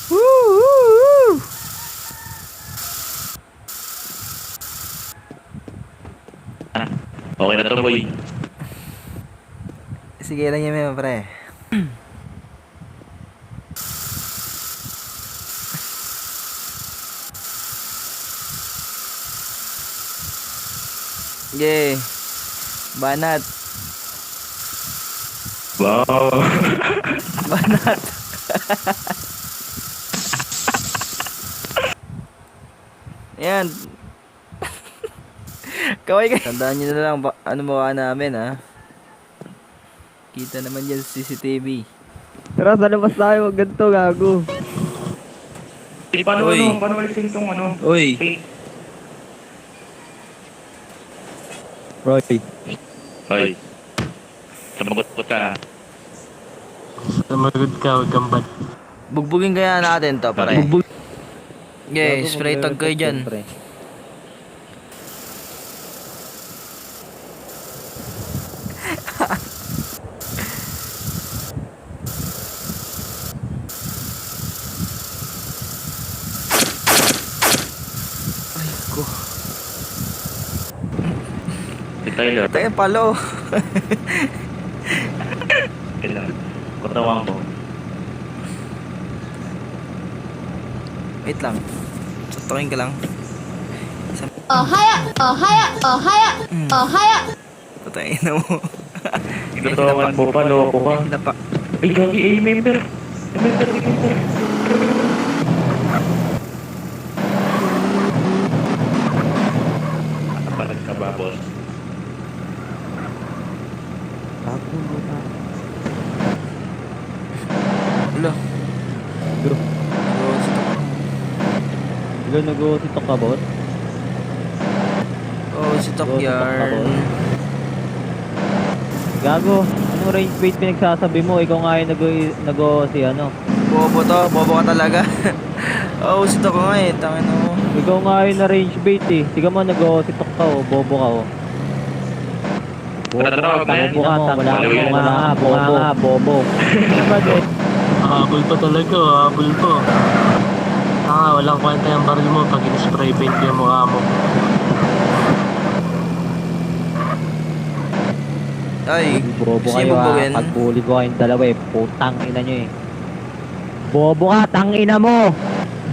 Woo! Okay na to, boy. Sige lang yun, pre. Yay. Banat. Wow. Banat. Yan. Kaway kayo. Tandaan nyo na lang ano mukha namin, ha. Kita naman yan sa CCTV. Tara, sa labas tayo. Huwag ganito, gago. Paano Uy. paano ulitin tong Uy. Roy. Hoy. Sumagot ka. Sumagot ka, huwag kang bad. Bugbugin kaya natin to, pare. Okay, Gago, spray tag kayo dyan. siyempre. Ay, ko. Si Tyler. Tayo palo. Kailan? Katawan ko. Wait lang. Tutukin ka lang. Patayin na mo. Katawan mo pa, loko ka. Napak. Ay, gagi, member. Member. Kapalag ka ba, boss? Ulo. Bro. Oh, si Tok. Ilo, nag-uusito ka, boss? Oh, si Tok yarn. Gago. Anong range bait pinagsasabi mo? Ikaw nga yung nag-o si ano. Bobo to. Bobo ka talaga. Oh, si Tok nga eh. Tangin mo. Ikaw nga yung na range bait eh. Tiga mo, nag-uusito ka o. Bobo ka o. Tara, Bobo ka, wala Malawi ka, bunga nga, bobo. Habol pa talaga, habol pa. Walang kwenta yung baril mo pag in-spray paint yung mukha mo. Ay, Bobo sino kayo ha. bubugin? Pagpuli ko kayong dalawa eh. Putang ina nyo eh. Bobo ka, tang ina mo.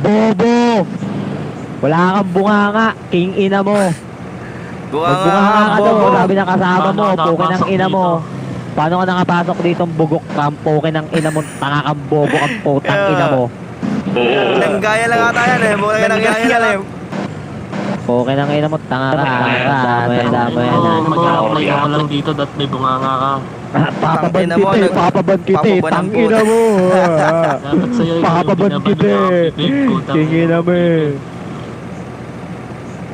Bobo. Wala kang bunganga, king ina mo. Bunga Magbunganga ka daw, bobo. sabi ng kasama mo, Paano pukin ng nakapasok ina mo. dito? Paano ka nakapasok dito ang bugok ka, pukin ng ina mo, tanga kang bobo kang putang ina mo. Oo. Nanggaya lang ata yan eh. Buka ka nanggaya eh. Pukin ng ina mo, tanga ka, damo yan Oo, ha. mag-a-apply ka lang dito at may bunganga ka. Papabad Tangina mo, kita eh, papabad kita eh, papaban tang ng ina mo. Dapat sa'yo ikaw yung Papabad binaban kita ng eh. bibig, putang King ina mo eh.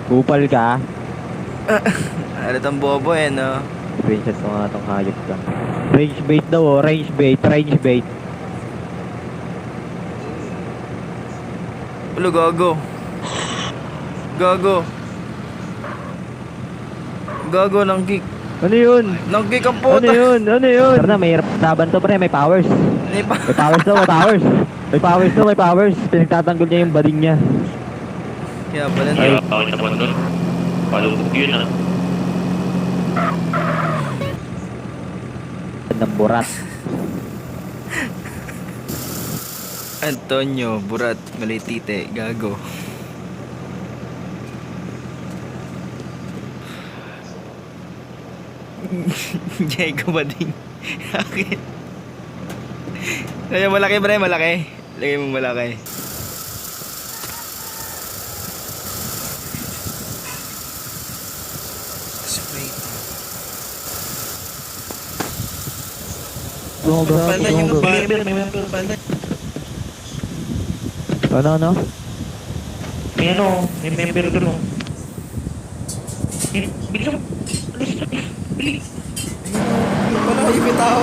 Kupal ka? Ano tong bobo eh, no? Screenshot ko nga itong hayop ka. Range bait daw oh, range bait, range bait. Ulo, gago. Gago. Gago ng kick. Ano yun? Ng kick ang Ano puta. yun? Ano yun? Tara na, may laban to pre, may powers. Hindi pa. May powers daw, may powers. May powers daw, may powers. Pinagtatanggol niya yung bading niya. Kaya pala Ay, na. ako naman nun. Palubog yun ah. Ng burat. Antonio, Burat, Malitite, gago. Jay ko ba din? Akin. Lagay malaki bre, malaki. Lagay mo malaki. Spray. Pala yung member pala. Ano? May may member doon oh. Bilis mo. Bilis. Wala, yung tao.